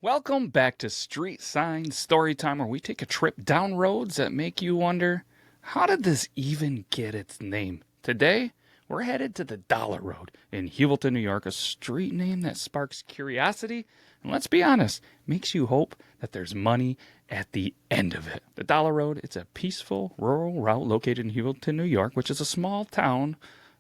Welcome back to Street Sign Storytime, where we take a trip down roads that make you wonder, how did this even get its name? Today, we're headed to the Dollar Road in Heuvelton, New York, a street name that sparks curiosity and, let's be honest, makes you hope that there's money at the end of it. The Dollar Road, it's a peaceful rural route located in Heuvelton, New York, which is a small town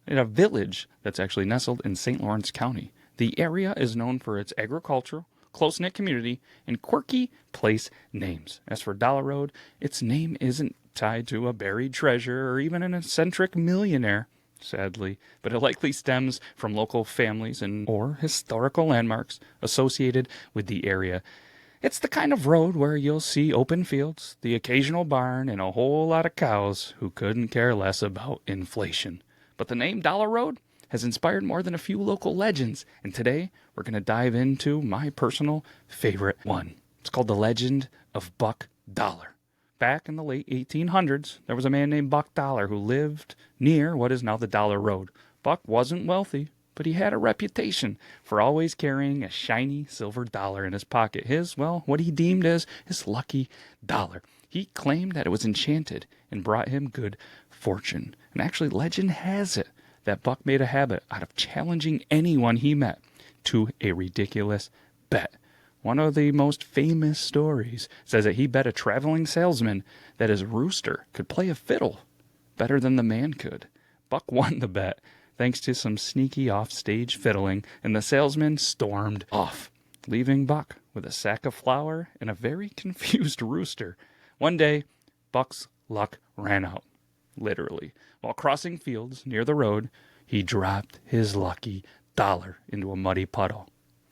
in a village that's actually nestled in St. Lawrence County. The area is known for its agricultural, close-knit community, and quirky place names. As for Dollar Road, its name isn't tied to a buried treasure or even an eccentric millionaire, sadly, but it likely stems from local families and or historical landmarks associated with the area. It's the kind of road where you'll see open fields, the occasional barn, and a whole lot of cows who couldn't care less about inflation. But the name Dollar Road has inspired more than a few local legends, and today we're going to dive into my personal favorite one. It's called the Legend of Buck Dollar. Back in the late 1800s, there was a man named Buck Dollar who lived near what is now the Dollar Road. Buck wasn't wealthy, but he had a reputation for always carrying a shiny silver dollar in his pocket. What he deemed as his lucky dollar. He claimed that it was enchanted and brought him good fortune. And actually, legend has it that Buck made a habit out of challenging anyone he met to a ridiculous bet. One of the most famous stories says that he bet a traveling salesman that his rooster could play a fiddle better than the man could. Buck won the bet thanks to some sneaky off-stage fiddling, and the salesman stormed off, leaving Buck with a sack of flour and a very confused rooster. One day, Buck's luck ran out. Literally. While crossing fields near the road, he dropped his lucky dollar into a muddy puddle.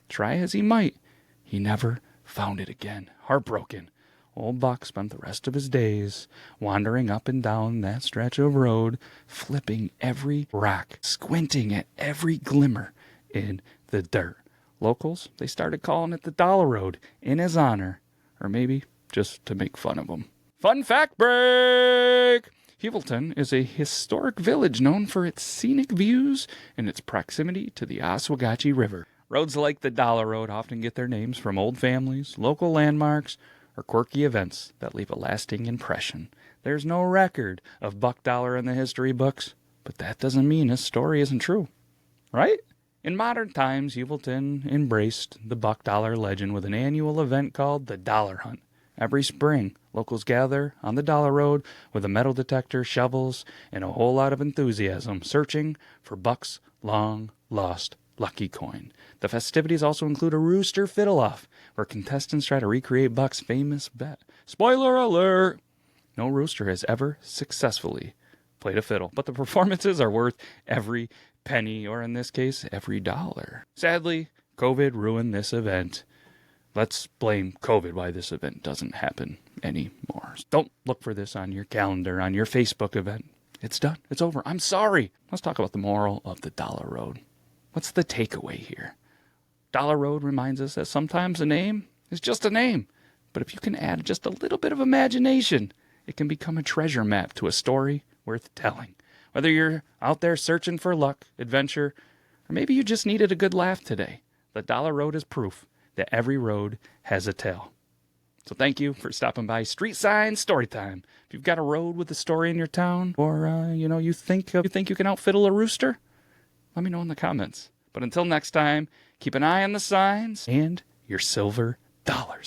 Try as he might, he never found it again. Heartbroken, old Buck spent the rest of his days wandering up and down that stretch of road, flipping every rock, squinting at every glimmer in the dirt. Locals, they started calling it the Dollar Road in his honor, or maybe just to make fun of him. Fun fact break! Heuvelton is a historic village known for its scenic views and its proximity to the Oswegatchie River. Roads like the Dollar Road often get their names from old families, local landmarks, or quirky events that leave a lasting impression. There's no record of Buck Dollar in the history books, but that doesn't mean his story isn't true, right? In modern times, Heuvelton embraced the Buck Dollar legend with an annual event called the Dollar Hunt. Every spring, locals gather on the Dollar Road with a metal detector, shovels, and a whole lot of enthusiasm, searching for Buck's long-lost lucky coin. The festivities also include a rooster fiddle-off, where contestants try to recreate Buck's famous bet. Spoiler alert! No rooster has ever successfully played a fiddle, but the performances are worth every penny, or in this case, every dollar. Sadly, COVID ruined this event. Let's blame COVID why this event doesn't happen anymore. Don't look for this on your calendar, on your Facebook event. It's done. It's over. I'm sorry. Let's talk about the moral of the Dollar Road. What's the takeaway here? Dollar Road reminds us that sometimes a name is just a name. But if you can add just a little bit of imagination, it can become a treasure map to a story worth telling. Whether you're out there searching for luck, adventure, or maybe you just needed a good laugh today, the Dollar Road is proof that every road has a tale. So thank you for stopping by Street Sign Storytime. If you've got a road with a story in your town, or you think you can outfiddle a rooster, let me know in the comments. But until next time, keep an eye on the signs and your silver dollars.